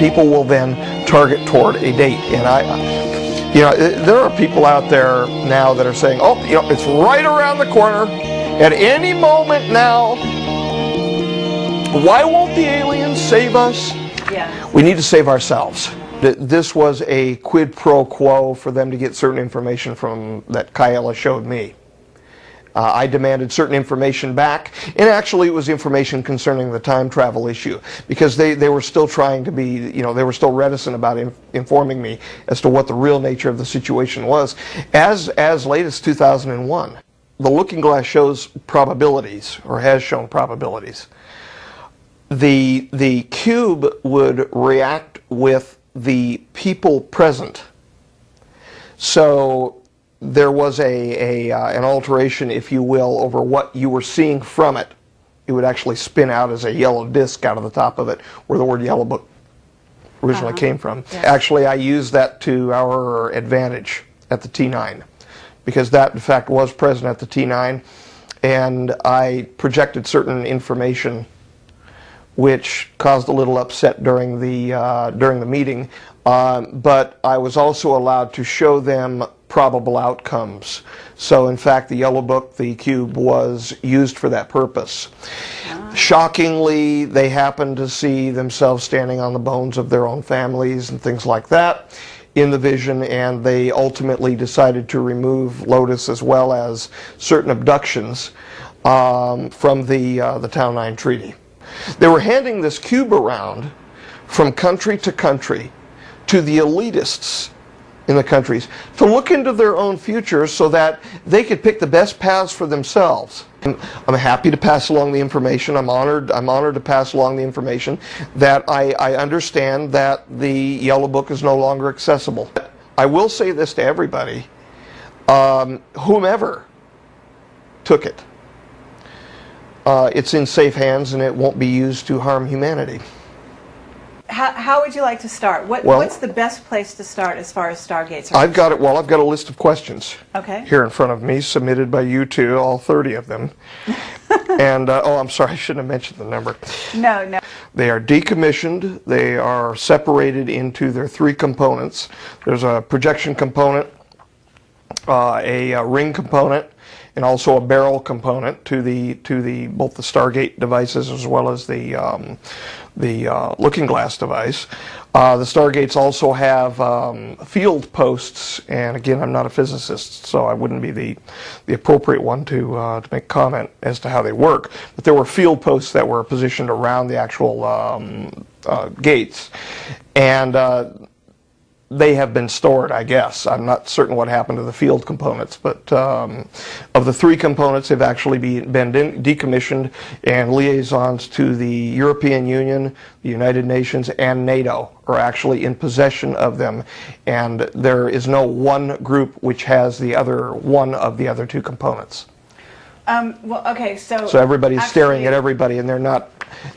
people will then target toward a date. And there are people out there now that are saying, oh, it's right around the corner, at any moment now. Why won't the aliens save us? Yeah. We need to save ourselves. This was a quid pro quo for them to get certain information from that Kayla showed me. I demanded certain information back, and actually it was information concerning the time travel issue, because they were still trying to be, they were still reticent about informing me as to what the real nature of the situation was. As late as 2001, the looking glass shows probabilities, or has shown probabilities. The cube would react with the people present. So there was an alteration, if you will, over what you were seeing from it. It would actually spin out as a yellow disc out of the top of it, where the word yellow book originally came from. Yes. Actually, I used that to our advantage at the T9, because that, in fact, was present at the T9, and I projected certain information which caused a little upset during the meeting, but I was also allowed to show them probable outcomes. So in fact, the yellow book, the cube, was used for that purpose. Shockingly, they happened to see themselves standing on the bones of their own families and things like that in the vision, and they ultimately decided to remove Lotus as well as certain abductions from the Town 9 Treaty. They were handing this cube around from country to country to the elitists in the countries to look into their own futures so that they could pick the best paths for themselves. I'm happy to pass along the information. I'm honored to pass along the information that I understand that the yellow book is no longer accessible. I will say this to everybody, whomever took it, it's in safe hands and it won't be used to harm humanity. How would you like to start? What's the best place to start as far as stargates are I've got a list of questions here in front of me, submitted by you two, all 30 of them. And, oh, I'm sorry, I shouldn't have mentioned the number. No. They are decommissioned. They are separated into their three components. There's a projection component, a ring component, and also a barrel component to both the Stargate devices as well as the looking glass device. The Stargates also have field posts, and again, I'm not a physicist, so I wouldn't be the appropriate one to make comment as to how they work. But there were field posts that were positioned around the actual gates, and they have been stored, I guess. I'm not certain what happened to the field components, but of the three components, they've actually been decommissioned, and liaisons to the European Union, the United Nations, and NATO are actually in possession of them, and there is no one group which has the other one of the other two components. Well, okay, so everybody's staring at everybody, and they're not.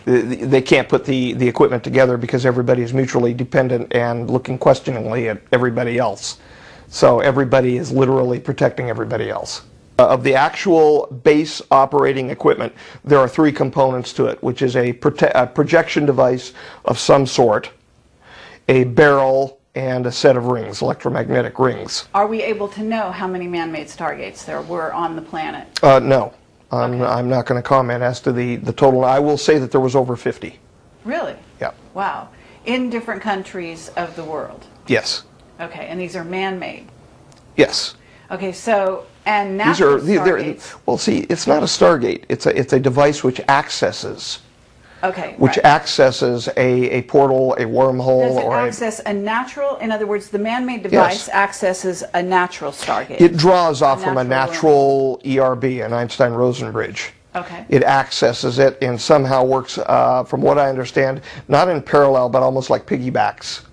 They can't put the equipment together because everybody is mutually dependent and looking questioningly at everybody else. So everybody is literally protecting everybody else. Of the actual base operating equipment, there are three components to it, which is a projection device of some sort, a barrel, and a set of rings, electromagnetic rings. Are we able to know how many man-made stargates there were on the planet? No. I'm not going to comment as to the total. I will say that there was over 50. Really? Yeah. Wow. In different countries of the world? Yes. Okay, and these are man-made? Yes. Okay, so, and natural stargates? Well, see, it's not a Stargate. It's a device which accesses. Okay, which accesses a portal, a wormhole, Does it or access a natural? In other words, the man-made device accesses a natural Stargate. It draws off from a natural ERB, an Einstein-Rosen bridge. Okay. It accesses it and somehow works, from what I understand, not in parallel, but almost like piggybacks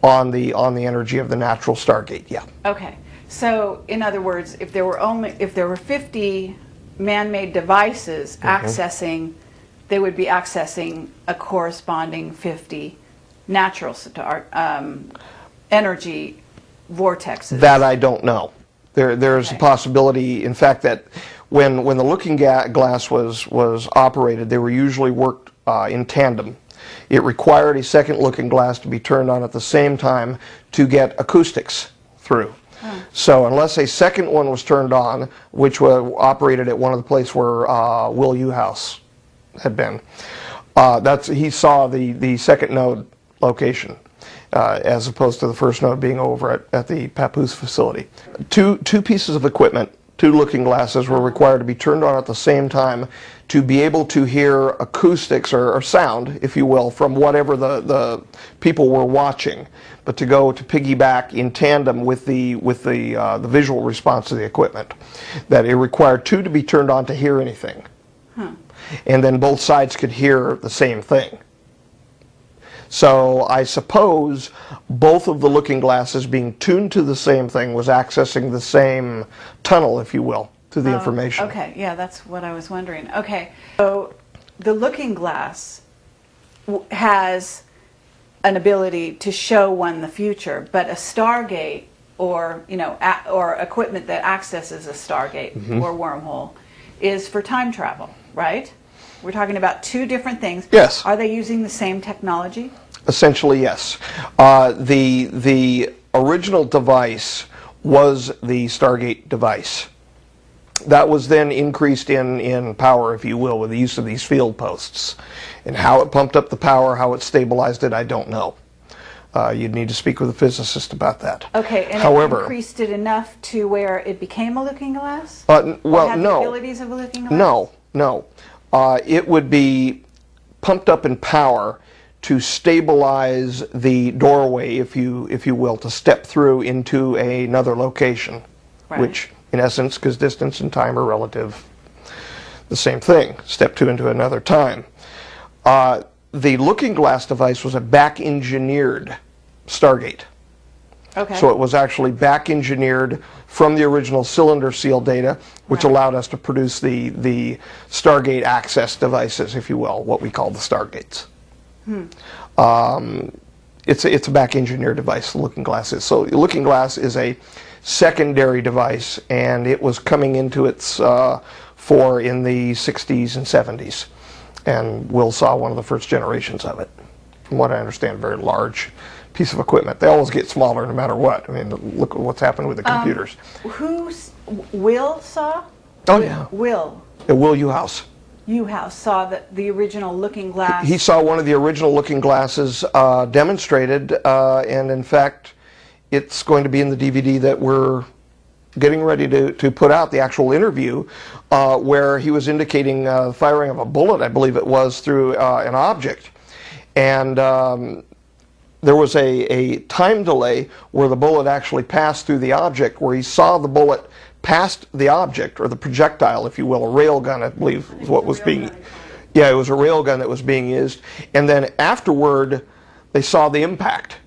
on the energy of the natural Stargate. Yeah. Okay. So, in other words, if there were 50 man-made devices accessing, they would be accessing a corresponding 50 natural energy vortexes. That I don't know. There's a possibility, in fact, that when the looking glass was operated, they were usually worked in tandem. it required a second looking glass to be turned on at the same time to get acoustics through. So unless a second one was turned on, which was operated at one of the places where Will House had been, he saw the second node location, as opposed to the first node being over at the Papoose facility. Two pieces of equipment, two looking glasses, were required to be turned on at the same time to be able to hear acoustics or sound, if you will, from whatever the people were watching, but to go to piggyback in tandem with the visual response to the equipment. That it required two to be turned on to hear anything. And then both sides could hear the same thing. So I suppose both of the looking glasses being tuned to the same thing was accessing the same tunnel, if you will, to the information. Okay, yeah, that's what I was wondering. Okay, so the looking glass has an ability to show one the future, but a Stargate, or or equipment that accesses a Stargate or wormhole, is for time travel, right? We're talking about two different things. Yes. Are they using the same technology? Essentially, yes. The original device was the Stargate device. That was then increased in power, if you will, with the use of these field posts. And how it pumped up the power, how it stabilized it, I don't know. You'd need to speak with a physicist about that. Okay, and however, it increased it enough to where it became a looking glass? Well, had no. The abilities of a looking glass? No. It would be pumped up in power to stabilize the doorway, if you will, to step through into another location, right. Which, in essence, because distance and time are relative, the same thing. Step two into another time. The looking glass device was a back-engineered Stargate. Okay. So it was actually back-engineered from the original cylinder seal data, which allowed us to produce the Stargate access devices, if you will, what we call the Stargates. It's a back-engineered device, the looking glass is. So the looking glass is a secondary device, and it was coming into its fore in the 60s and 70s. And Will saw one of the first generations of it. From what I understand, very large piece of equipment. They always get smaller no matter what. I mean, look at what's happened with the computers. Will saw? Oh, yeah. Will House. House saw the original looking glass. He saw one of the original looking glasses demonstrated, and in fact, it's going to be in the DVD that we're getting ready to put out, the actual interview, where he was indicating firing of a bullet, I believe it was, through an object. And there was a time delay where the bullet actually passed through the object, where he saw the bullet past the object, or the projectile, if you will, a rail gun, I believe is what was being, yeah, it was a rail gun that was being used. And then afterward, they saw the impact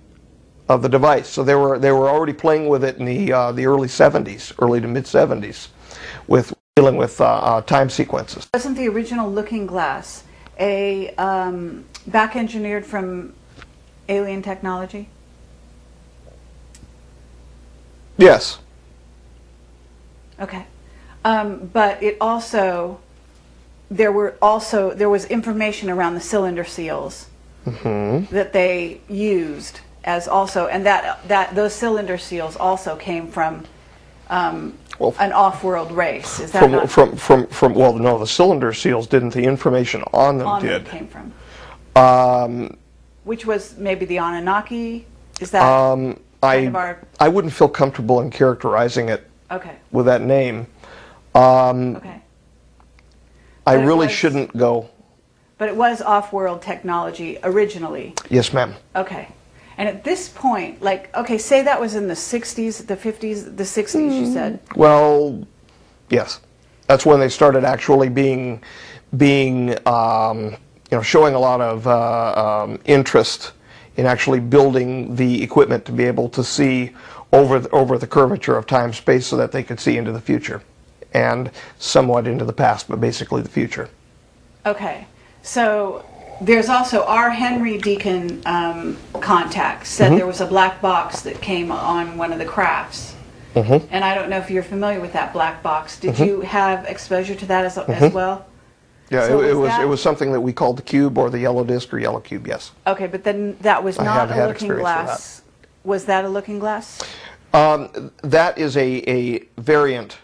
of the device. So they were already playing with it in the early 70s, early to mid 70s, with dealing with time sequences. Wasn't the original looking glass a back engineered from alien technology? Yes. Okay, but it also there was information around the cylinder seals that they used as also, and that those cylinder seals also came from an off-world race. Is that from well, no, the cylinder seals didn't. The information on them did. Came from. Which was maybe the Anunnaki. Is that kind of our? I wouldn't feel comfortable in characterizing it. Okay. With that name. Okay. I really shouldn't go. But it was off-world technology originally. Yes, ma'am. Okay. And at this point, like, okay, say that was in the 60s, the 50s, the 60s, you said? Well, yes. That's when they started actually being showing a lot of interest in actually building the equipment to be able to see over the curvature of time-space so that they could see into the future and somewhat into the past, but basically the future. Okay. So there's also our Henry Deacon contact said there was a black box that came on one of the crafts. And I don't know if you're familiar with that black box. Did you have exposure to that as well? Yeah, So it was something that we called the cube or the yellow disc or yellow cube, yes. Okay, but then that was I not have a had looking experience with glass. Was that a looking glass? That is a variant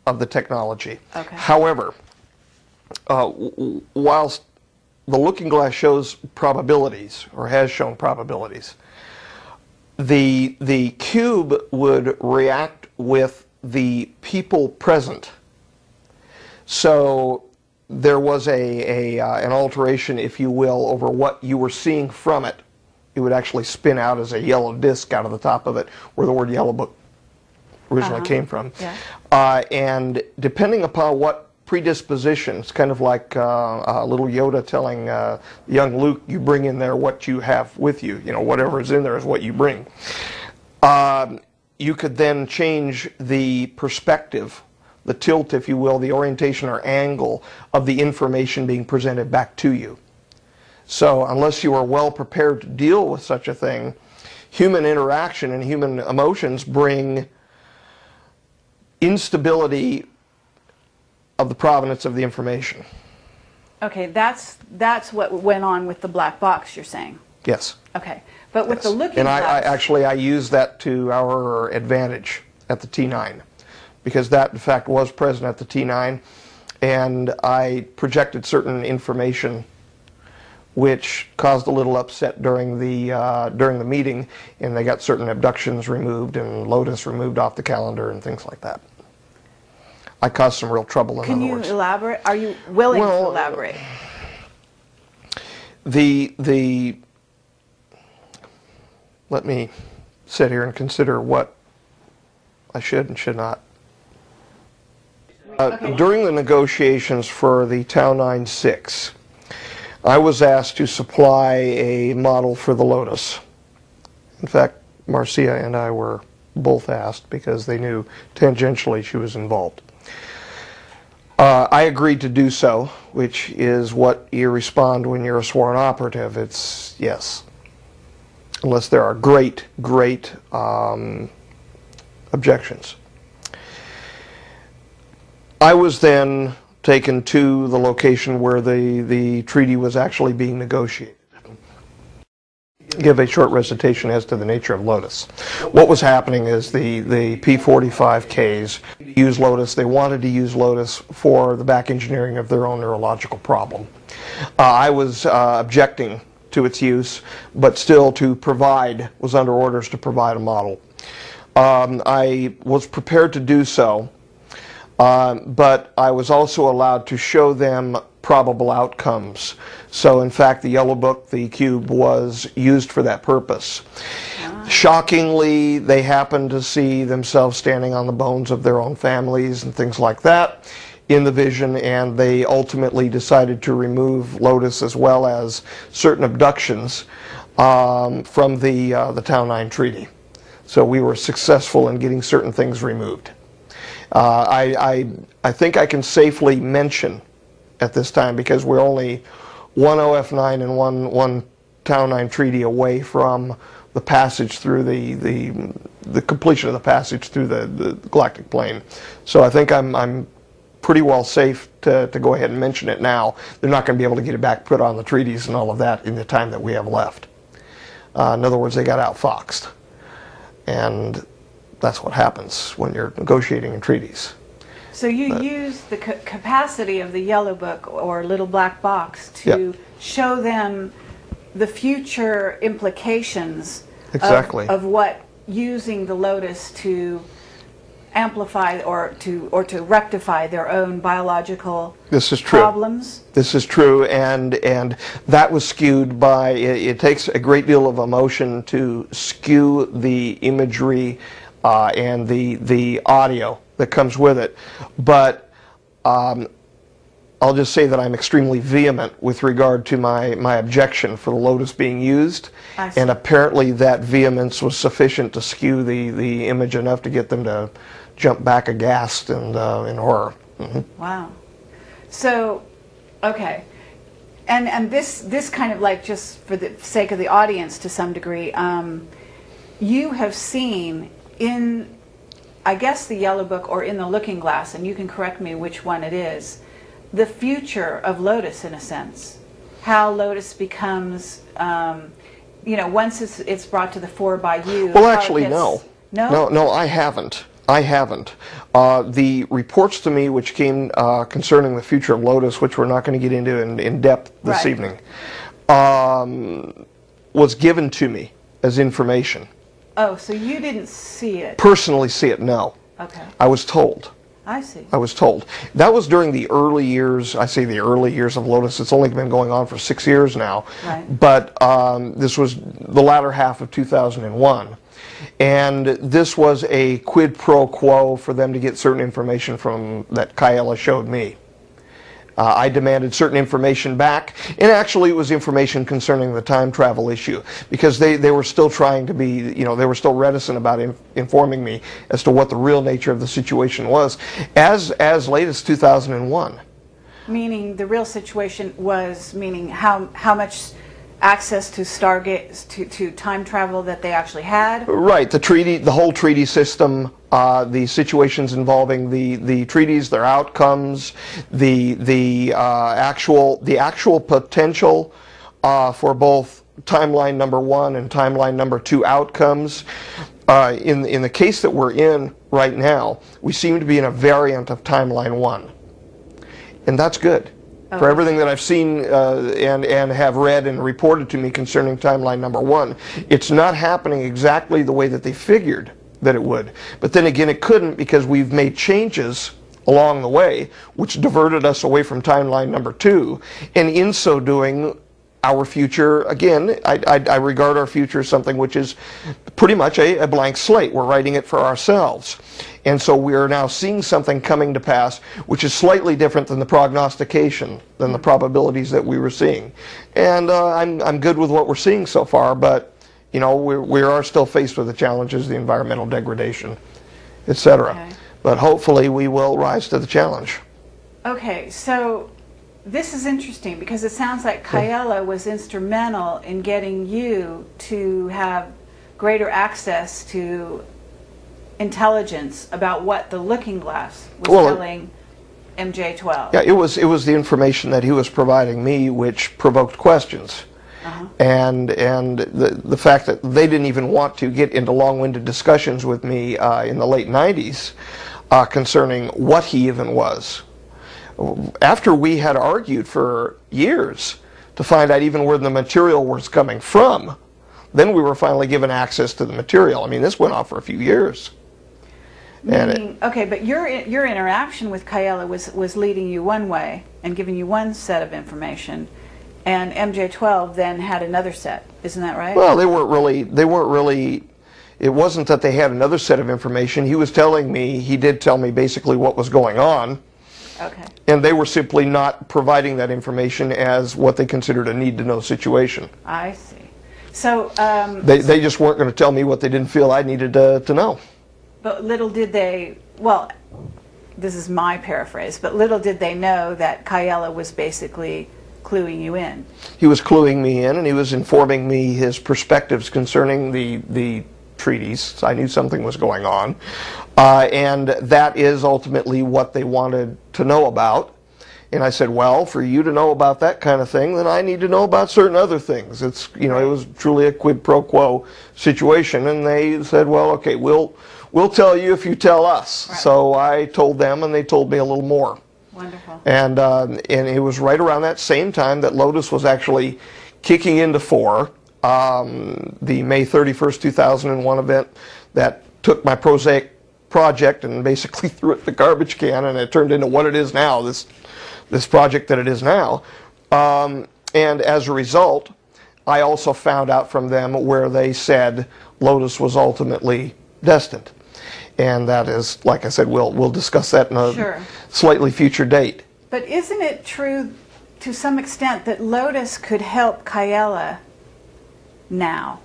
of the technology. Okay. However, whilst the looking glass shows probabilities, or has shown probabilities, the cube would react with the people present. So there was an alteration, if you will, over what you were seeing from it. It would actually spin out as a yellow disc out of the top of it, where the word yellow book originally came from. Yeah. And depending upon what predisposition, it's kind of like little Yoda telling young Luke, you bring in there what you have with you. You know, whatever is in there is what you bring. You could then change the perspective, the tilt, if you will, the orientation or angle of the information being presented back to you. So unless you are well prepared to deal with such a thing, human interaction and human emotions bring instability of the provenance of the information. Okay, that's what went on with the black box, you're saying? Yes. Okay, but with the looking and glass... I use that to our advantage at the T9, because that in fact was present at the T9, and I projected certain information which caused a little upset during the meeting, and they got certain abductions removed and Lotus removed off the calendar and things like that. I caused some real trouble, in other words. Can you elaborate? Are you willing to elaborate? Let me sit here and consider what I should and should not. During the negotiations for the Tau 96, I was asked to supply a model for the Lotus. In fact, Marcia and I were both asked because they knew tangentially she was involved. I agreed to do so, which is what you respond when you're a sworn operative. It's yes. Unless there are great objections. I was then taken to the location where the treaty was actually being negotiated. Give a short recitation as to the nature of Lotus. What was happening is the P45Ks used Lotus. They wanted to use Lotus for the back engineering of their own neurological problem. I was objecting to its use, but still was under orders to provide a model. I was prepared to do so, but I was also allowed to show them probable outcomes. So in fact, the yellow book, the cube, was used for that purpose. Shockingly, they happened to see themselves standing on the bones of their own families and things like that in the vision, and they ultimately decided to remove Lotus as well as certain abductions from the Tau 9 treaty. So we were successful in getting certain things removed. I think I can safely mention at this time, because we're only one OF9 and one Tau 9 treaty away from the passage through the completion of the passage through the galactic plane. So I think I'm pretty well safe to go ahead and mention it now. They're not going to be able to get it back, put on the treaties and all of that in the time that we have left. In other words, they got outfoxed. And that's what happens when you're negotiating in treaties. So you use the capacity of the yellow book or little black box to show them the future implications of what using the Lotus to amplify or to rectify their own biological problems? This is true, and that was skewed by, it takes a great deal of emotion to skew the imagery and the audio that comes with it. But I'll just say that I'm extremely vehement with regard to my objection for the Lotus being used, and apparently that vehemence was sufficient to skew the image enough to get them to jump back aghast and in horror. Wow. So, okay. And this kind of, like, just for the sake of the audience to some degree, you have seen in, I guess, the yellow book or in the looking glass, and you can correct me which one it is, the future of Lotus in a sense. How Lotus becomes, you know, once it's brought to the fore by you. Well, actually, no. No? No, I haven't. I haven't. The reports to me which came concerning the future of Lotus, which we're not going to get into in depth this Right. evening, was given to me as information. Oh, so you didn't see it? Personally see it, no. Okay. I was told. I see. I was told. That was during the early years, I say the early years of Lotus. It's only been going on for 6 years now. Right. But this was the latter half of 2001. And this was a quid pro quo for them to get certain information from that Kaela showed me. I demanded certain information back, and actually it was information concerning the time travel issue, because they were still trying to be, you know, they were still reticent about informing me as to what the real nature of the situation was, as late as 2001. Meaning the real situation was, meaning how much access to Stargate, to time travel that they actually had? Right, the treaty, the whole treaty system, the situations involving the treaties, their outcomes, the actual potential for both timeline number 1 and timeline number 2 outcomes. In the case that we're in right now, we seem to be in a variant of timeline 1, and that's good. For everything that I've seen and have read and reported to me concerning timeline number 1, it's not happening exactly the way that they figured that it would. But then again, it couldn't, because we've made changes along the way which diverted us away from timeline number 2, and in so doing, our future, again, I regard our future as something which is pretty much a blank slate. We're writing it for ourselves. And so we are now seeing something coming to pass which is slightly different than the prognostication, than the probabilities that we were seeing. And I'm good with what we're seeing so far, but you know, we are still faced with the challenges, the environmental degradation, etc. Okay. But hopefully we will rise to the challenge. Okay, so this is interesting because it sounds like Kaela was instrumental in getting you to have greater access to intelligence about what the Looking Glass was telling MJ12. Yeah, it was the information that he was providing me which provoked questions. And the fact that they didn't even want to get into long-winded discussions with me in the late 90s concerning what he even was. After we had argued for years to find out even where the material was coming from, then we were finally given access to the material. I mean, this went on for a few years. Meaning, okay, but your interaction with Kaela was leading you one way and giving you one set of information, and MJ12 then had another set. Isn't that right? Well, they weren't really, it wasn't that they had another set of information. He was telling me, he did tell me basically what was going on. Okay. And they were simply not providing that information as what they considered a need-to-know situation. I see. So they just weren't going to tell me what they didn't feel I needed to know. But little did they, well, this is my paraphrase, but little did they know that Kaela was basically cluing you in. He was cluing me in, and he was informing me his perspectives concerning the treaties. So I knew something was going on. And that is ultimately what they wanted to know about. And I said, well, for you to know about that kind of thing, then I need to know about certain other things. It's, you know, it was truly a quid pro quo situation. And they said, well, okay, we'll tell you if you tell us. Right. So I told them, and they told me a little more. Wonderful. And it was right around that same time that Lotus was actually kicking into fore. The May 31st, 2001 event that took my prosaic project and basically threw it in the garbage can, and it turned into what it is now, this project that it is now. And as a result, I also found out from them where they said Lotus was ultimately destined. And that is, like I said, we'll discuss that in a slightly future date. But isn't it true to some extent that Lotus could help Kaela now?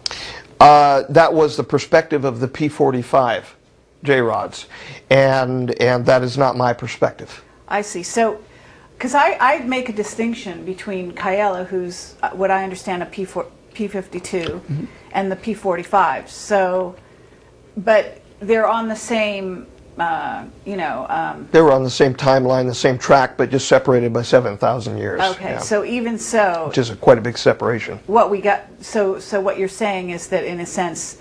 That was the perspective of the P45 J-rods, and that is not my perspective. I see. So, because I make a distinction between Kaela, who's what I understand a P52, and the P45. So, but they're on the same you know. They were on the same timeline, the same track, but just separated by 7,000 years. Okay, yeah. so even so, which is quite a big separation. What we got, so what you're saying is that in a sense,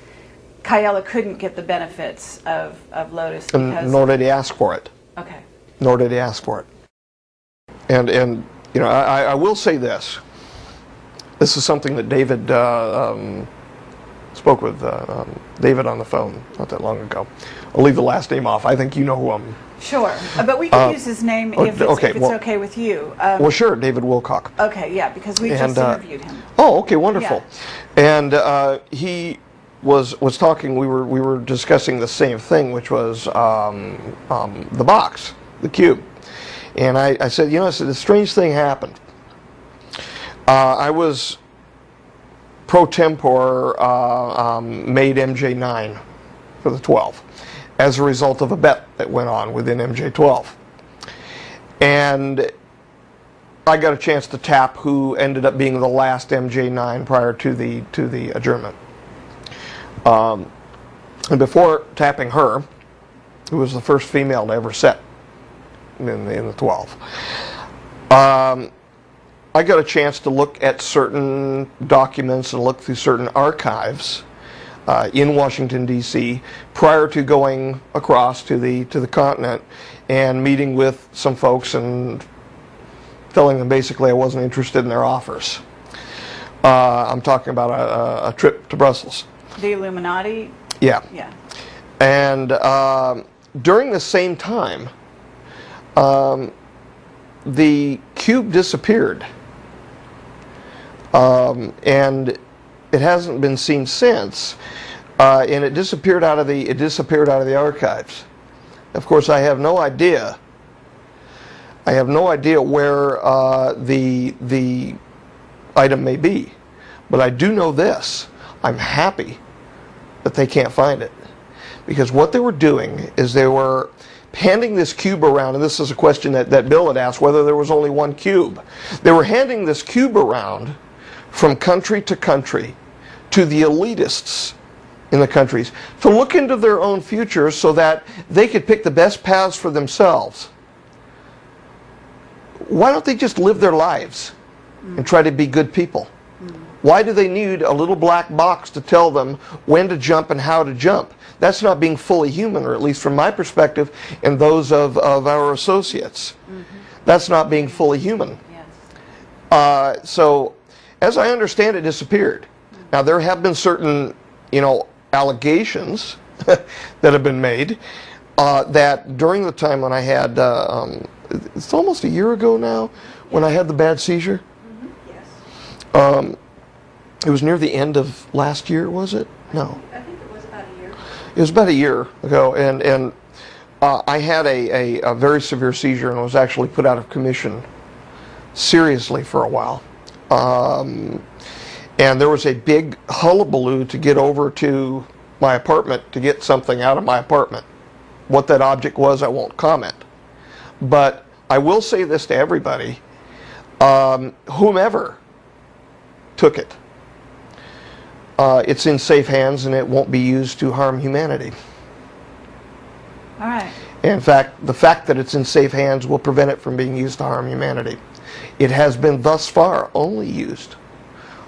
Kyella couldn't get the benefits of Lotus because... Nor did he ask for it. Okay. Nor did he ask for it. And you know, I will say this. This is something that David spoke with David on the phone not that long ago. I'll leave the last name off. I think you know who I'm... Sure, but we can use his name if it's okay with you. Well, sure, David Wilcock. Okay, yeah, because we just interviewed him. Oh, okay, wonderful. Yeah. And he was talking. We were discussing the same thing, which was the box, the cube. And I said, you know, I said, a strange thing happened. I was pro tempore made MJ9 for the 12 as a result of a bet that went on within MJ12. And I got a chance to tap who ended up being the last MJ9 prior to the adjournment. And before tapping her, who was the first female to ever set in the 12, I got a chance to look at certain documents and look through certain archives in Washington, D.C. prior to going across to the continent and meeting with some folks and telling them basically I wasn't interested in their offers. I'm talking about a trip to Brussels. The Illuminati? Yeah. Yeah. And during the same time, the cube disappeared. And it hasn't been seen since, and it disappeared out of the archives. Of course, I have no idea. I have no idea where the item may be, but I do know this: I'm happy that they can't find it, because what they were doing is they were handing this cube around, and this is a question that Bill had asked, whether there was only one cube. They were handing this cube around from country to country to the elitists in the countries to look into their own futures so that they could pick the best paths for themselves. Why don't they just live their lives and try to be good people? Why do they need a little black box to tell them when to jump and how to jump? That's not being fully human, or at least from my perspective and those of our associates. That's not being fully human. Yes. So, as I understand it, disappeared. Now, there have been certain, you know, allegations that have been made that during the time when I had, it's almost a year ago now, when I had the bad seizure. Yes. It was near the end of last year, was it? No. I think it was about a year. It was about a year ago, and I had a very severe seizure and was actually put out of commission seriously for a while. And there was a big hullabaloo to get over to my apartment to get something out of my apartment. What that object was, I won't comment. But I will say this to everybody, whomever took it, it's in safe hands and it won't be used to harm humanity. All right. In fact, the fact that it's in safe hands will prevent it from being used to harm humanity. It has been thus far only used,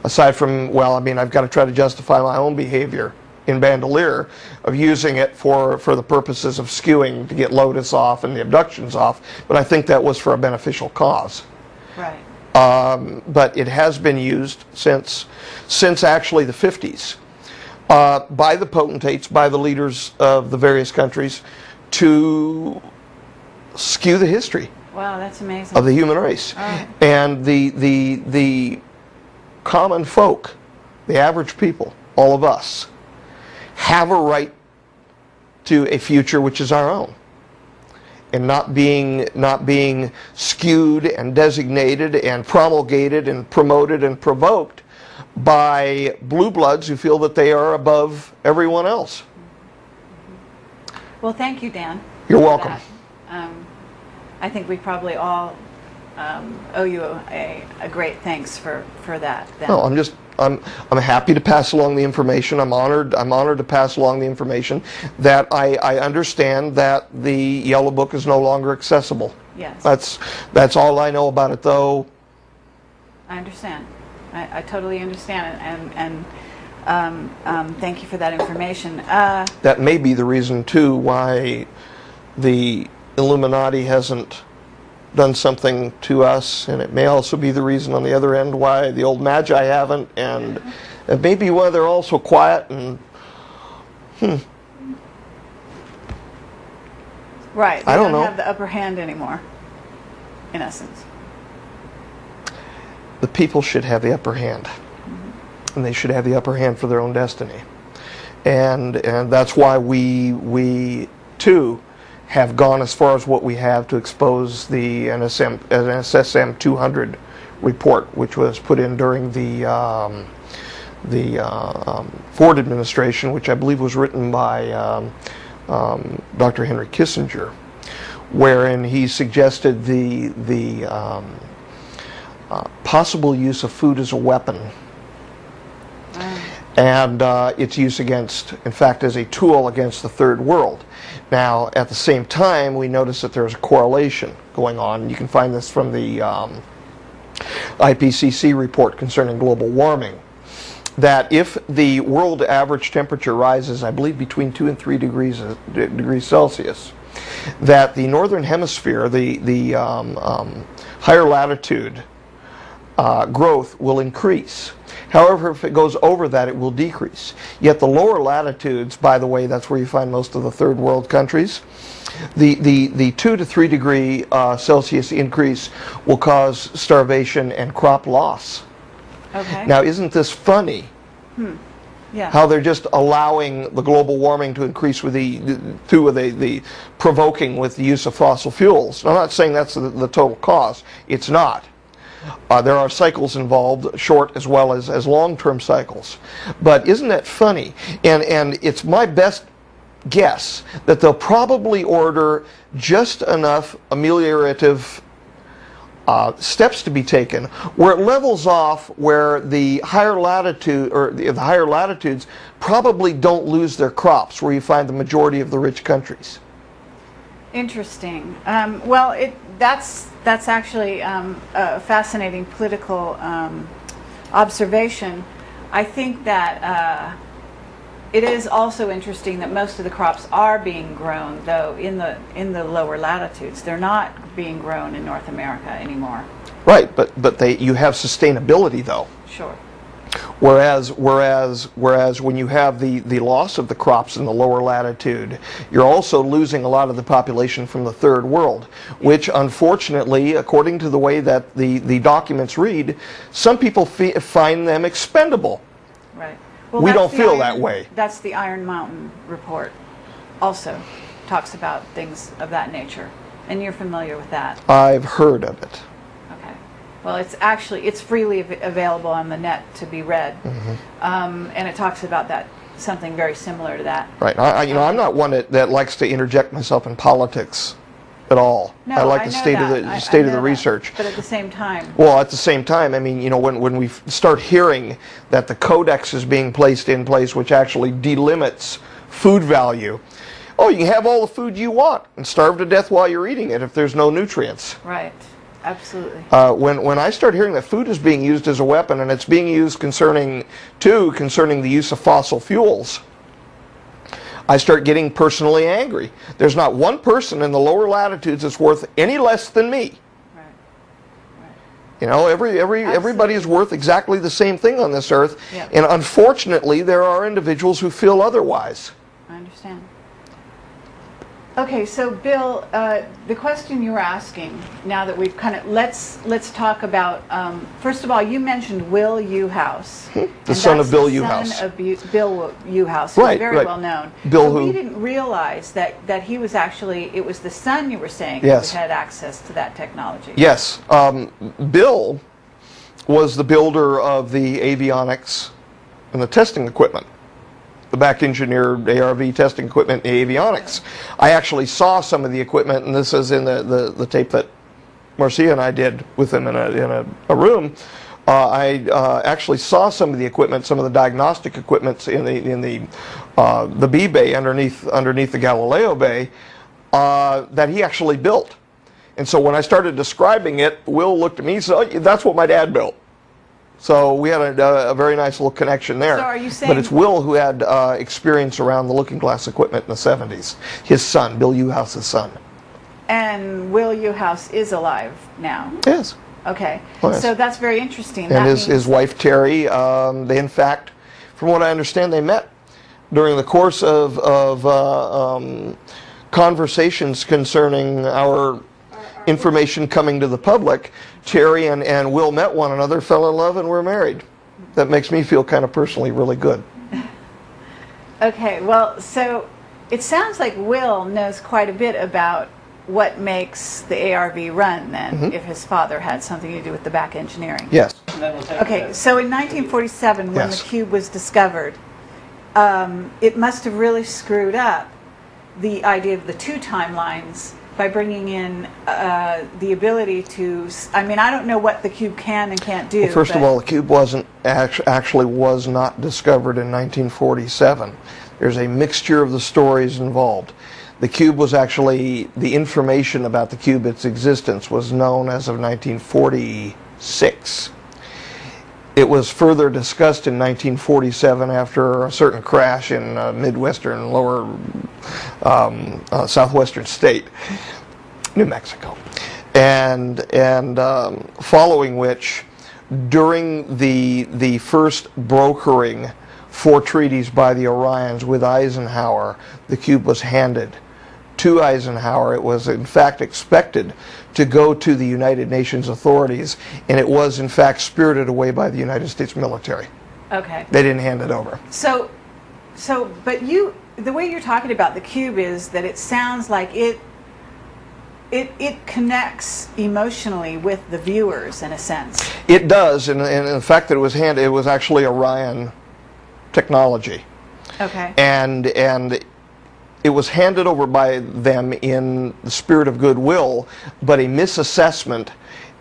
aside from, well, I mean, I've got to try to justify my own behavior in Bandolier of using it for the purposes of skewing to get Lotus off and the abductions off, but I think that was for a beneficial cause. Right. But it has been used since actually the 50s by the potentates, by the leaders of the various countries to skew the history. Wow, that's amazing. Of the human race. Right. And the common folk, the average people, all of us, have a right to a future which is our own, and not being skewed and designated and promulgated and promoted and provoked by blue bloods who feel that they are above everyone else. Well, thank you, Dan. You're welcome. I think we probably all owe you a great thanks for that. Dan. No, I'm happy to pass along the information. I'm honored to pass along the information that I understand that the Yellow Book is no longer accessible. Yes. That's all I know about it, though. I understand. I totally understand, and thank you for that information. That may be the reason too why the Illuminati hasn't done something to us, and it may also be the reason on the other end why the old Magi haven't, and it may be why they're all so quiet and Right. They I don't know. have the upper hand anymore, in essence. The people should have the upper hand, and they should have the upper hand for their own destiny, and that's why we too have gone as far as what we have to expose the NSSM 200 report, which was put in during the Ford administration, which I believe was written by Dr. Henry Kissinger, wherein he suggested the possible use of food as a weapon, and its use against, in fact, as a tool against the third world. Now, at the same time, we notice that there's a correlation going on. You can find this from the IPCC report concerning global warming, that if the world average temperature rises, I believe, between 2 and 3 degrees Celsius, that the northern hemisphere, the higher latitude growth will increase. However, if it goes over that, it will decrease. Yet the lower latitudes, by the way, that's where you find most of the third world countries, the 2 to 3 degree Celsius increase will cause starvation and crop loss. Okay. Now, isn't this funny? Yeah. How they're just allowing the global warming to increase with the provoking with the use of fossil fuels. I'm not saying that's the total cause. It's not. There are cycles involved, short as well as long-term cycles. But isn't that funny? And it's my best guess that they'll probably order just enough ameliorative steps to be taken where it levels off, where the higher latitude or the higher latitudes probably don't lose their crops, where you find the majority of the rich countries. Interesting. Well, that's actually a fascinating political observation. I think that it is also interesting that most of the crops are being grown, though, in the lower latitudes. They're not being grown in North America anymore. Right, but you have sustainability, though. Sure. Whereas when you have the loss of the crops in the lower latitude, you're also losing a lot of the population from the third world, which unfortunately, according to the way that the documents read, some people find them expendable. Right. Well, we don't feel that way. That's the Iron Mountain report also talks about things of that nature. And you're familiar with that? I've heard of it. Okay. Well, it's freely available on the net to be read. And it talks about that, something very similar to that. Right. I'm not one that likes to interject myself in politics at all. No, I like the state of the research. But at the same time. Well, at the same time, I mean, when we start hearing that the codex is being placed in place, which actually delimits food value. Oh, you can have all the food you want and starve to death while you're eating it if there's no nutrients. Right. Absolutely. When I start hearing that food is being used as a weapon, and it's being used concerning the use of fossil fuels, I start getting personally angry. There's not one person in the lower latitudes that's worth any less than me. Right. Right. You know, everybody is worth exactly the same thing on this earth, Yep. And unfortunately, there are individuals who feel otherwise. I understand. Okay, so Bill, the question you were asking, now that we've kind of, let's talk about, first of all, you mentioned Will Uhouse. The son of Bill Uhouse. The son of Bill Uhouse, who's very well known. Bill so who? we didn't realize that he was actually, it was the son, you were saying, Yes. who had access to that technology. Yes. Bill was the builder of the avionics and the testing equipment. The back engineered ARV testing equipment, the avionics. I actually saw some of the equipment, and this is in the tape that Marcia and I did with him in a room. I actually saw some of the equipment, some of the diagnostic equipment in the B bay underneath the Galileo bay that he actually built. And so when I started describing it, Will looked at me and said, "Oh, that's what my dad built." So we had a very nice little connection there. So are you saying? But it's Will who had experience around the looking glass equipment in the 70s. His son, Bill Uhouse's son. And Will Uhouse is alive now. Yes. Okay. Oh, yes. So that's very interesting. And that his wife Terry, they in fact, from what I understand, they met during the course of conversations concerning our information coming to the public. Terry and Will met one another, fell in love, and were married. That makes me feel kind of personally really good. Okay, well, so it sounds like Will knows quite a bit about what makes the ARV run then, if his father had something to do with the back engineering. Yes. Okay, so in 1947, when Yes. the cube was discovered, it must have really screwed up the idea of the two timelines by bringing in the ability to, I mean, I don't know what the cube can and can't do. Well, first of all, the cube actually was not discovered in 1947. There's a mixture of the stories involved. The cube was actually, the information about the cube, its existence, was known as of 1946. It was further discussed in 1947 after a certain crash in midwestern, southwestern state, New Mexico, and following which, during the first brokering for treaties by the Orions with Eisenhower, the cube was handed to Eisenhower. It was in fact expected to go to the United Nations authorities, and it was in fact spirited away by the United States military. Okay. They didn't hand it over. So, but the way you're talking about the cube is that it sounds like it connects emotionally with the viewers in a sense. It does, and the fact that it was handed, it was actually Orion technology. Okay. And it was handed over by them in the spirit of goodwill, but a misassessment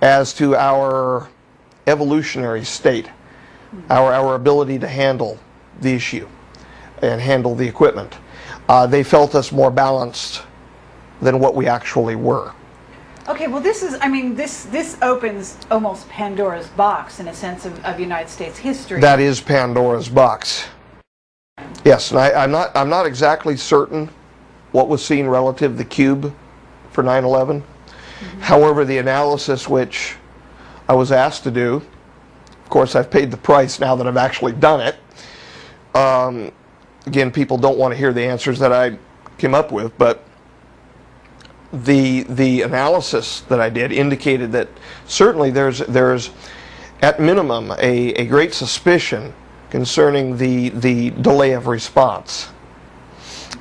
as to our evolutionary state, our ability to handle the issue and handle the equipment. They felt us more balanced than what we actually were. Okay, well this is, I mean, this opens almost Pandora's box in a sense of United States history. That is Pandora's box. Yes, and I'm not exactly certain what was seen relative to the cube for 9/11. However, the analysis which I was asked to do, of course I've paid the price now that I've actually done it. Again, people don't want to hear the answers that I came up with, but the analysis that I did indicated that certainly there's at minimum a great suspicion concerning the delay of response.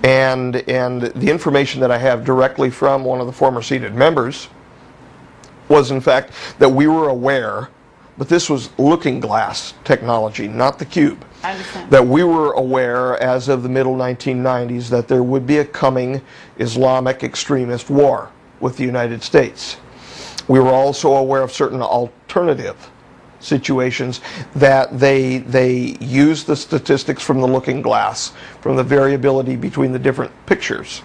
And the information that I have directly from one of the former seated members was in fact that we were aware, but this was looking glass technology, not the cube. I understand. That we were aware as of the middle 1990s that there would be a coming Islamic extremist war with the United States. We were also aware of certain alternative situations that they used the statistics from the looking glass, from the variability between the different pictures,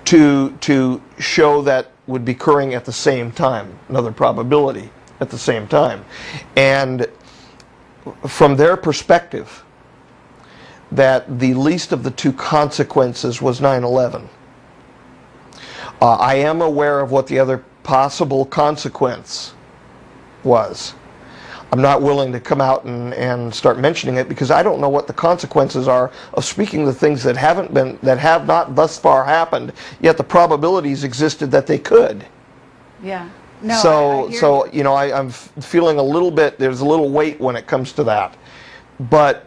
to show that would be occurring at the same time, another probability at the same time. And from their perspective, that the least of the two consequences was 9/11. I am aware of what the other possible consequence was. I'm not willing to come out and start mentioning it because I don't know what the consequences are of speaking the things that have not thus far happened, yet the probabilities existed that they could. Yeah. No, So, I hear so you know, I'm feeling a little bit, there's a little weight when it comes to that. But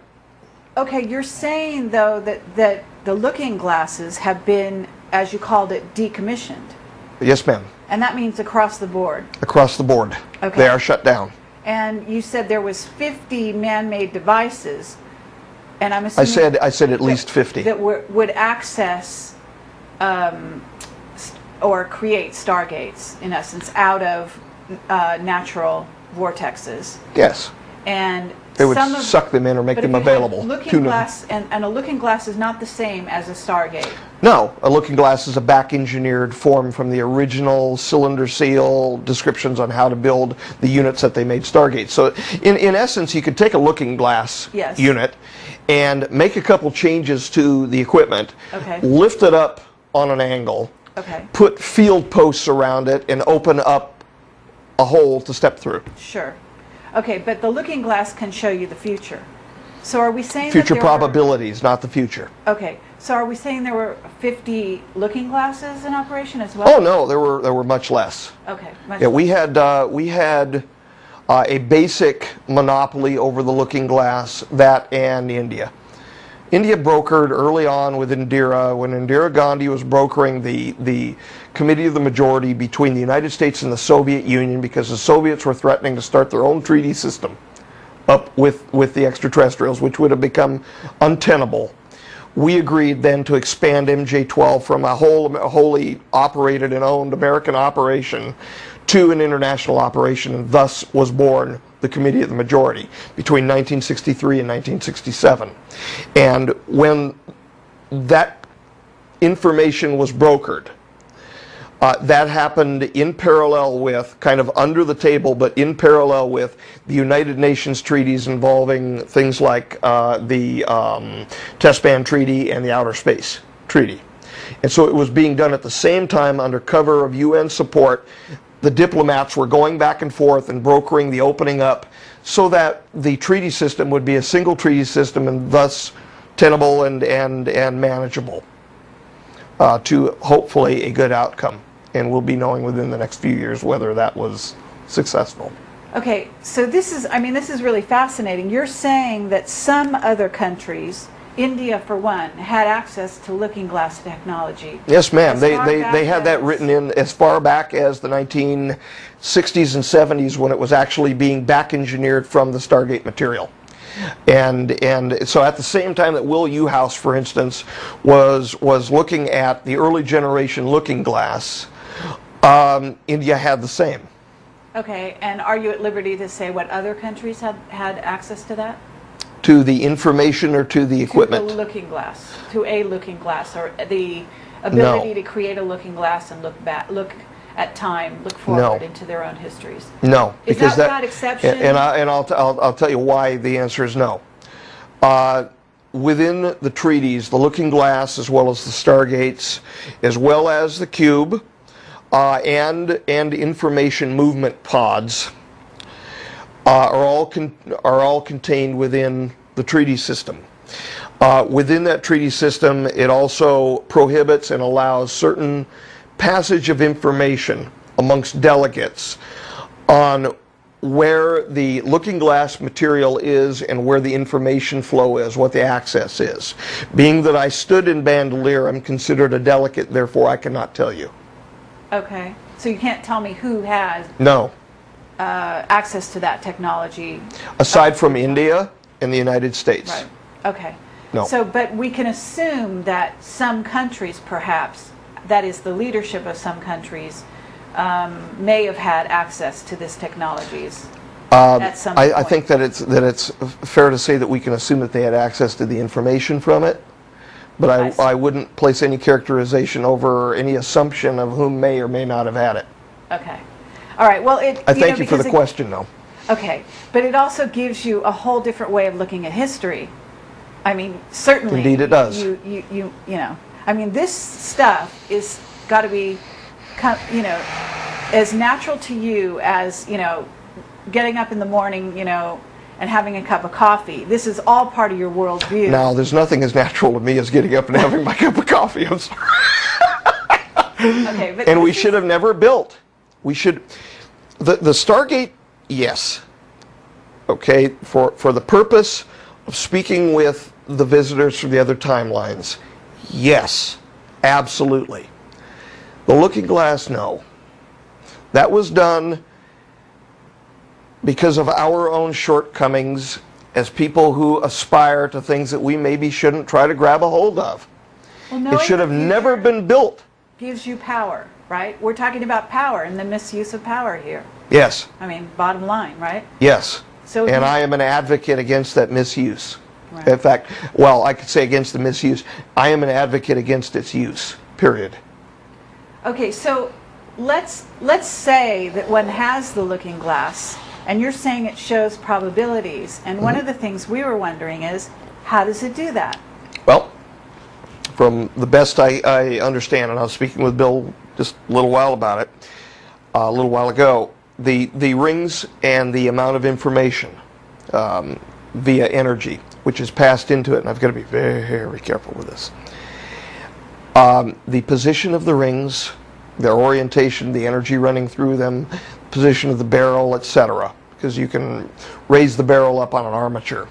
okay, you're saying though that the looking glasses have been, as you called it, decommissioned. yes, ma'am, And that means across the board. across the board, Okay. they are shut down. And you said there was 50 man-made devices, and I'm assuming I said at least 50. that would access or create stargates, in essence, out of natural vortexes. Yes. And It would some of, suck them in or make but them if you have available. Looking glass, and a looking glass is not the same as a Stargate. No, a looking glass is a back-engineered form from the original cylinder seal descriptions on how to build the units that they made Stargate. So in essence, you could take a looking glass Yes. unit and make a couple changes to the equipment, Okay. lift it up on an angle, Okay. put field posts around it, and open up a hole to step through. Sure. Okay, but the looking glass can show you the future. So are we saying Future that there probabilities, not the future. Okay, so are we saying there were 50 looking glasses in operation as well? Oh no, there were much less. Okay, much Yeah, less. we had a basic monopoly over the looking glass, that and India. India brokered early on with Indira, when Indira Gandhi was brokering the Committee of the Majority between the United States and the Soviet Union, because the Soviets were threatening to start their own treaty system up with the extraterrestrials, which would have become untenable. We agreed then to expand MJ-12 from a wholly operated and owned American operation to an international operation, and thus was born the Committee of the Majority between 1963 and 1967. And when that information was brokered, that happened in parallel with, kind of under the table, but in parallel with the United Nations treaties involving things like the Test Ban Treaty and the Outer Space Treaty. And so it was being done at the same time under cover of UN support. The diplomats were going back and forth and brokering the opening up so that the treaty system would be a single treaty system and thus tenable and manageable to hopefully a good outcome. And we'll be knowing within the next few years whether that was successful. Okay, so this is, I mean, this is really fascinating. You're saying that some other countries, India for one, had access to looking glass technology. Yes, ma'am. As They far back had that as- written in as far back as the 1960s and 70s, when it was actually being back engineered from the Stargate material. And so at the same time that Will Uhouse, for instance, was looking at the early generation looking glass, India had the same. Okay, and are you at liberty to say what other countries had access to that? To the information or to the equipment? To the looking glass, to a looking glass, or the ability to create a looking glass and look back, look at time, look forward into their own histories. No, Is because that without exception? And I'll tell you why the answer is no. Within the treaties, the looking glass, as well as the Stargates, as well as the cube, and information movement pods, are all contained within the treaty system. Within that treaty system, it also prohibits and allows certain passage of information amongst delegates on where the looking glass material is and where the information flow is, what the access is. Being that I stood in Bandolier, I'm considered a delegate, therefore I cannot tell you. Okay, so you can't tell me who has No. access to that technology? Aside from India and the United States. Right, okay. No. So, but we can assume that some countries, perhaps, that is the leadership of some countries, may have had access to this technologies at some point. I think that it's fair to say that we can assume that they had access to the information from it, but I wouldn't place any characterization over any assumption of whom may or may not have had it. Okay. All right, well, I thank you for the question, though. Okay, but it also gives you a whole different way of looking at history. I mean, certainly. Indeed it does. You know, I mean, this stuff is got to be, you know, as natural to you as, you know, getting up in the morning, you know, and having a cup of coffee. This is all part of your worldview. Now, there's nothing as natural to me as getting up and having my cup of coffee. I'm sorry. Okay, but and we should have never built. We should, the Stargate, yes. Okay, for the purpose of speaking with the visitors from the other timelines, yes, absolutely. The looking glass, no. That was done because of our own shortcomings as people who aspire to things that we maybe shouldn't try to grab a hold of. Well, It should have never been built gives you power, right? We're talking about power and the misuse of power here. Yes. I mean, bottom line, right? Yes. So and I am an advocate against that misuse. Right. In fact, well, I could say against the misuse. I am an advocate against its use, period. Okay, so let's say that one has the looking glass, and you're saying it shows probabilities, and one of the things we were wondering is, how does it do that? Well, from the best I understand, and I was speaking with Bill just a little while about it, a little while ago, the rings and the amount of information via energy, which is passed into it, and I've got to be very, very careful with this. The position of the rings, their orientation, the energy running through them, position of the barrel, etc. Because you can raise the barrel up on an armature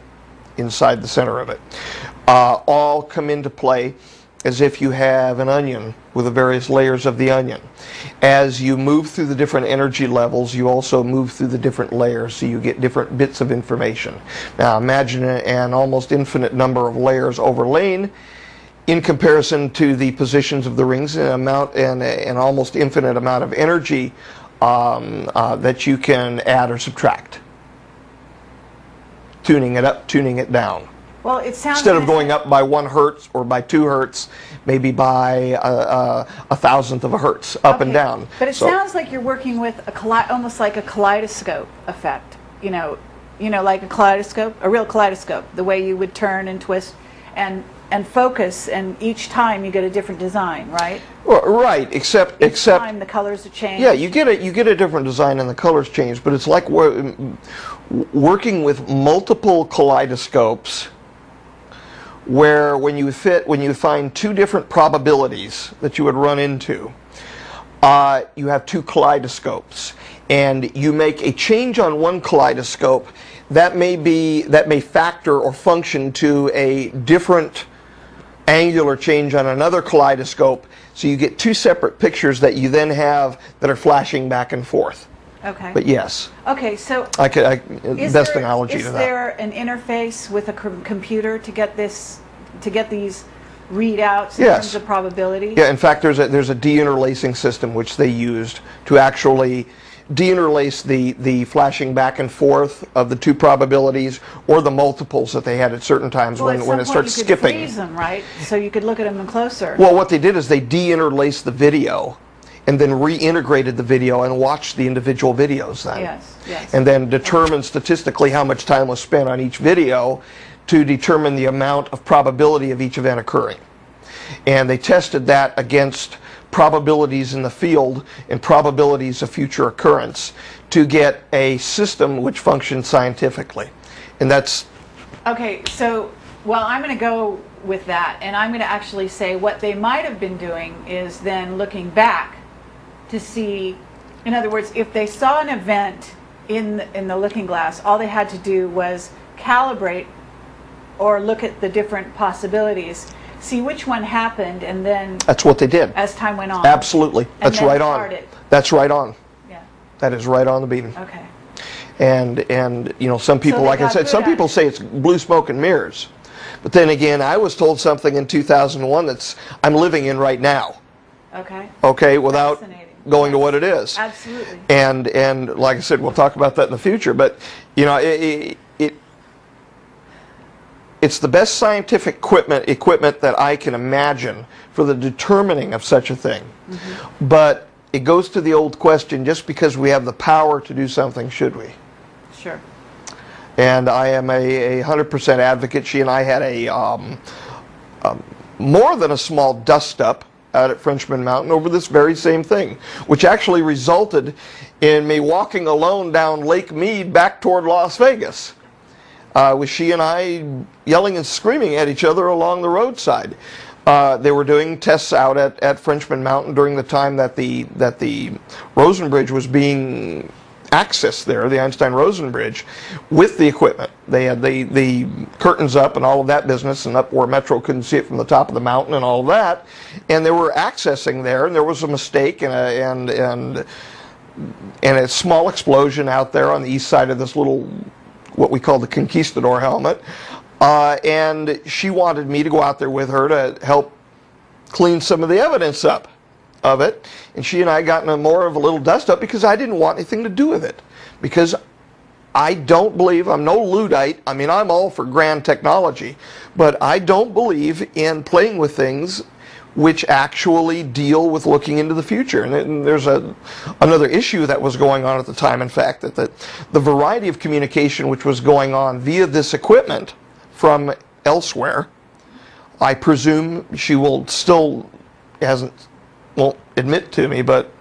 inside the center of it. All come into play as if you have an onion with the various layers of the onion. As you move through the different energy levels, you also move through the different layers, so you get different bits of information. Now imagine an almost infinite number of layers overlain in comparison to the positions of the rings, and an almost infinite amount of energy that you can add or subtract. Tuning it up, tuning it down. Well, it sounds instead of going up by 1 hertz or by 2 hertz, maybe by a thousandth of a hertz, up and down. But it sounds like you're working with almost like a kaleidoscope effect. You know, like a kaleidoscope, a real kaleidoscope. The way you would turn and twist and focus, and each time you get a different design, right? Well, right, except each time the colors are changed. Yeah, you get a different design and the colors change, but it's like working with multiple kaleidoscopes, where when you find 2 different probabilities that you would run into, you have 2 kaleidoscopes, and you make a change on one kaleidoscope that may factor or function to a different angular change on another kaleidoscope, so you get 2 separate pictures that you then have that are flashing back and forth. Okay. But yes. Okay, so best analogy to that. Is there an interface with a computer to get these readouts in terms of probability? Yeah, in fact, there's a deinterlacing system which they used to actually deinterlace the flashing back and forth of the 2 probabilities, or the multiples that they had at certain times when it starts skipping. You could freeze them, right? So you could look at them closer. Well, what they did is they deinterlaced the video, and then reintegrated the video and watched the individual videos then. Yes, yes. And then determined statistically how much time was spent on each video to determine the amount of probability of each event occurring. And they tested that against probabilities in the field and probabilities of future occurrence to get a system which functions scientifically. And that's... Okay, so, well, I'm going to go with that, and I'm going to actually say what they might have been doing is then looking back to see, in other words, if they saw an event in the looking glass, all they had to do was calibrate or look at the different possibilities, see which one happened, and then... That's what they did. As time went on. Absolutely. That's right on. That's right on. Yeah. That is right on the beam. Okay. And you know, some people, like I said, some people say it's blue smoke and mirrors. But then again, I was told something in 2001 I'm living in right now. Okay. Okay, without going to what it is. Absolutely. And like I said, we'll talk about that in the future. But you know, it's the best scientific equipment that I can imagine for the determining of such a thing. Mm-hmm. But it goes to the old question: just because we have the power to do something, should we? Sure. And I am a 100% advocate. She and I had a more than a small dust-up out at Frenchman Mountain over this very same thing, which actually resulted in me walking alone down Lake Mead back toward Las Vegas, with she and I yelling and screaming at each other along the roadside. They were doing tests out at Frenchman Mountain during the time that the Rosen Bridge was being accessed there, the Einstein-Rosen Bridge, with the equipment. They had the curtains up and all of that business, and up where Metro couldn't see it from the top of the mountain and all of that, and they were accessing there, and there was a mistake and a small explosion out there on the east side of this little, what we call the Conquistador helmet, and she wanted me to go out there with her to help clean some of the evidence up. of it, and she and I got in more of a little dust-up because I didn't want anything to do with it. Because I don't believe, I'm no Luddite, I mean, I'm all for grand technology, but I don't believe in playing with things which actually deal with looking into the future. And there's another issue that was going on at the time, in fact, that the variety of communication which was going on via this equipment from elsewhere, I presume she will still won't admit to me, but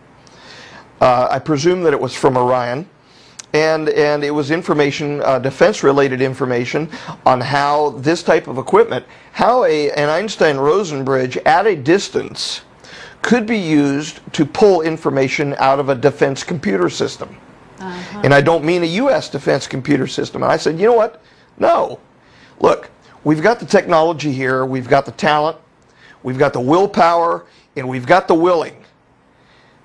I presume that it was from Orion. And it was information, defense-related information on how this type of equipment, how an Einstein-Rosen bridge at a distance could be used to pull information out of a defense computer system. And I don't mean a U.S. defense computer system. And I said, you know what? No. Look, we've got the technology here, we've got the talent, we've got the willpower, and we've got the willing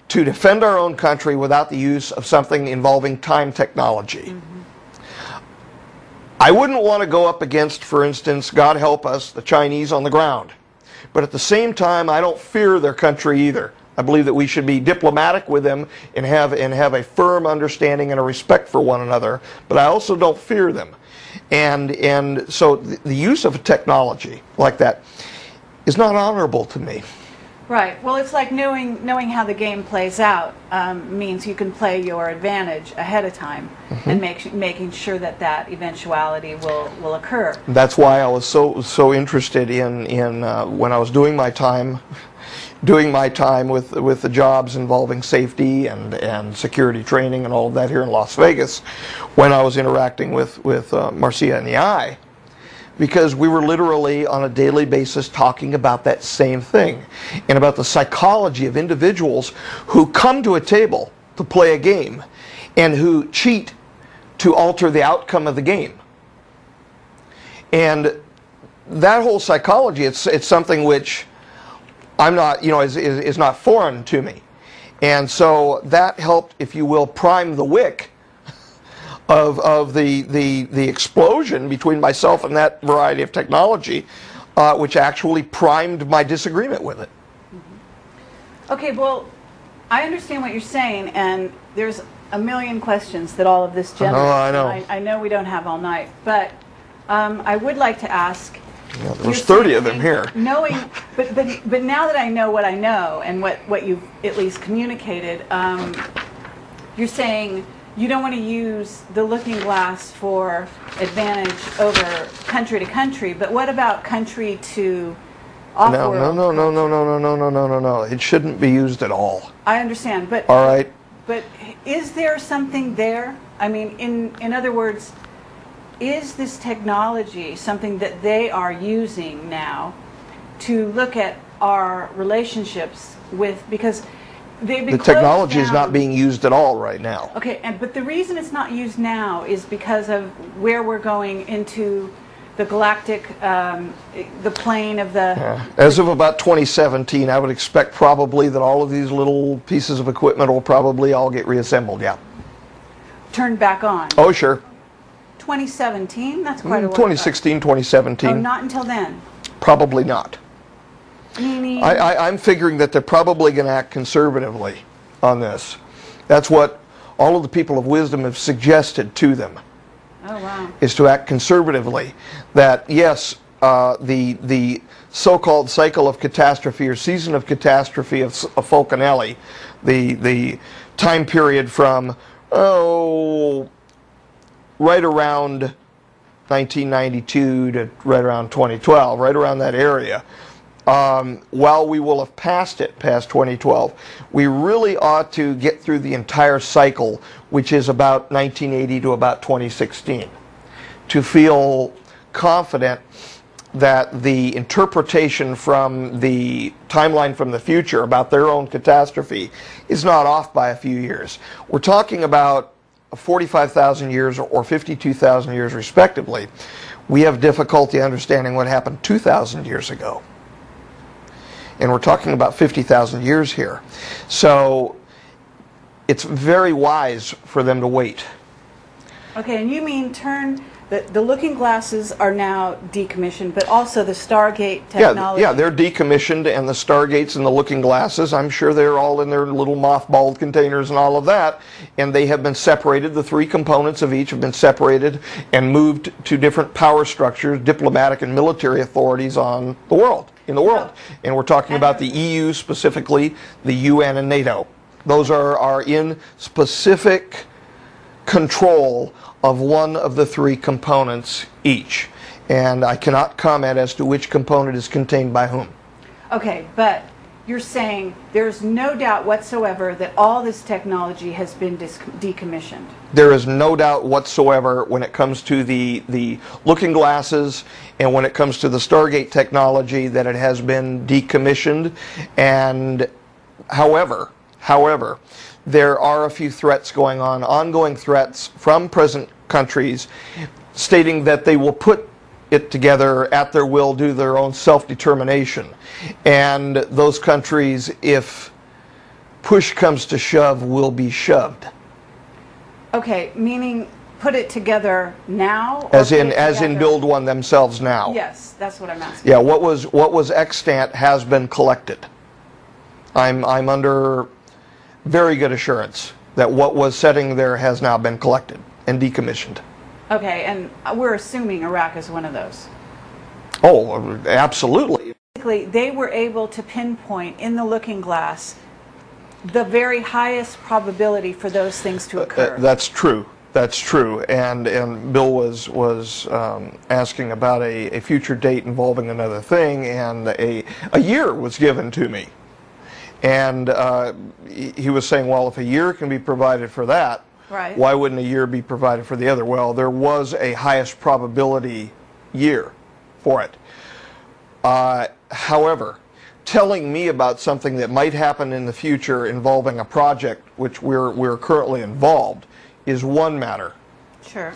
to defend our own country without the use of something involving time technology. I wouldn't want to go up against, for instance, God help us, the Chinese on the ground. But at the same time, I don't fear their country either. I believe that we should be diplomatic with them and have a firm understanding and a respect for one another. But I also don't fear them. And so the use of a technology like that is not honorable to me. Right. Well, it's like knowing how the game plays out means you can play your advantage ahead of time and making sure that that eventuality will occur. That's why I was so interested in when I was doing my time with the jobs involving safety and security training and all of that here in Las Vegas, when I was interacting with Marcia and the I. Because we were literally on a daily basis talking about that same thing and about the psychology of individuals who come to a table to play a game and who cheat to alter the outcome of the game. And that whole psychology, it's something which I'm not, is not foreign to me. And so that helped, if you will, prime the wick of the explosion between myself and that variety of technology, which actually primed my disagreement with it. Okay, well, I understand what you're saying, and there's a million questions that all of this generates. I know. I know we don't have all night, but I would like to ask. Yeah, there's 30 of them here. But now that I know what I know and what you've at least communicated, you're saying you don't want to use the looking glass for advantage over country to country, but what about country to off-world? No. It shouldn't be used at all. I understand, but all right. But is there something there? I mean, in other words, is this technology something that they are using now to look at our relationships with, because the technology is not being used at all right now. Okay, but the reason it's not used now is because of where we're going into the galactic, the plane of the... Yeah. As of about 2017, I would expect probably that all of these little pieces of equipment will probably all get reassembled, yeah. Turned back on? Oh, sure. 2017? That's quite a while. 2016, 2017. Oh, not until then? Probably not. Meaning? I'm figuring that they're probably going to act conservatively on this. That's what all of the people of wisdom have suggested to them. Oh, wow. Is to act conservatively. That, yes, the so-called cycle of catastrophe or season of catastrophe of Falconelli, the time period from, right around 1992 to right around 2012, right around that area, while we will have passed 2012, we really ought to get through the entire cycle, which is about 1980 to about 2016, to feel confident that the interpretation from the timeline from the future about their own catastrophe is not off by a few years. We're talking about 45,000 years or 52,000 years respectively. We have difficulty understanding what happened 2,000 years ago. And we're talking about 50,000 years here. So it's very wise for them to wait. Okay, and you mean turn The looking glasses are now decommissioned, but also the Stargate technology. Yeah, they're decommissioned, and the Stargates and the looking glasses, I'm sure they're all in their little mothballed containers and all of that, and they have been separated. The three components of each have been separated and moved to different power structures, diplomatic and military authorities in the world. And we're talking about the EU specifically, the UN and NATO. Those are in specific control of one of the three components each. And I cannot comment as to which component is contained by whom. Okay, but you're saying there's no doubt whatsoever that all this technology has been decommissioned. There is no doubt whatsoever when it comes to the looking glasses and when it comes to the Stargate technology that it has been decommissioned. And however, there are a few threats going on, ongoing threats from present countries stating that they will put it together at their will, do their own self-determination. And those countries, if push comes to shove, will be shoved. Okay, meaning put it together now? As in build one themselves now. Yes, that's what I'm asking. Yeah, what was extant has been collected. I'm under very good assurance that what was sitting there has now been collected and decommissioned. Okay, and we're assuming Iraq is one of those. Oh, absolutely. Basically, they were able to pinpoint in the looking glass the very highest probability for those things to occur. That's true. That's true. And Bill was asking about a future date involving another thing, and a year was given to me. And he was saying, well, if a year can be provided for that, right, why wouldn't a year be provided for the other? Well, there was a highest probability year for it. However, telling me about something that might happen in the future involving a project which we're currently involved is one matter. Sure.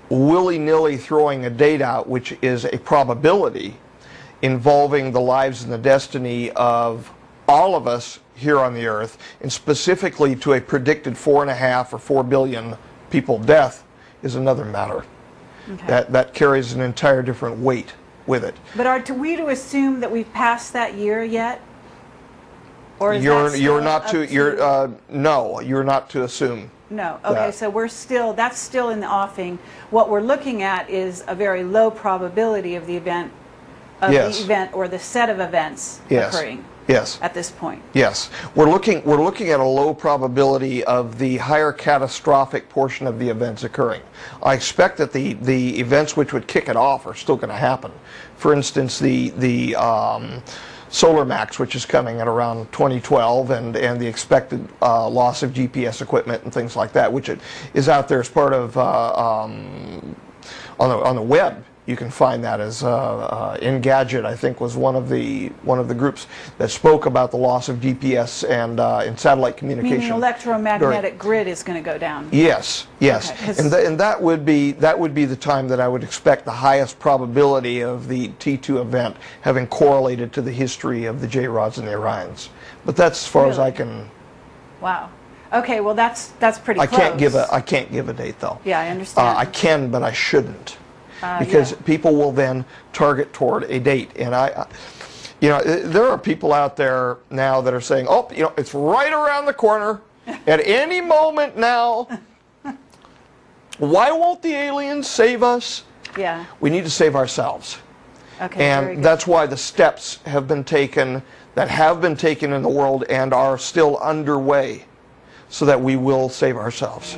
Willy-nilly throwing a date out which is a probability involving the lives and the destiny of all of us here on the earth, and specifically to a predicted 4.5 or 4 billion people death, is another matter. Okay. That carries an entire different weight with it. But are we to assume that we've passed that year yet? Or is you're that still no, you're not to assume. No. Okay, so that's still in the offing. What we're looking at is a very low probability of the event, Yes. the event or the set of events Yes. occurring. Yes. At this point. Yes. We're looking at a low probability of the higher catastrophic portion of the events occurring. I expect that the events which would kick it off are still going to happen. For instance, the solar max, which is coming at around 2012, and the expected loss of GPS equipment and things like that, which is out there as part of on the web. You can find that as Engadget, I think, was one of the groups that spoke about the loss of GPS and satellite communication. Meaning electromagnetic grid is going to go down. Yes, yes, okay. And that would be the time that I would expect the highest probability of the T2 event having correlated to the history of the J-Rods and the Orions. But that's as far as I can. Wow. Okay, well that's pretty close. I can't give a date though. Yeah, I understand. I can, but I shouldn't. Because people will then target toward a date, and there are people out there now that are saying, "Oh, it's right around the corner, at any moment now. Why won't the aliens save us?" Yeah. We need to save ourselves. Okay. And that's why the steps have been taken in the world and are still underway, so that we will save ourselves.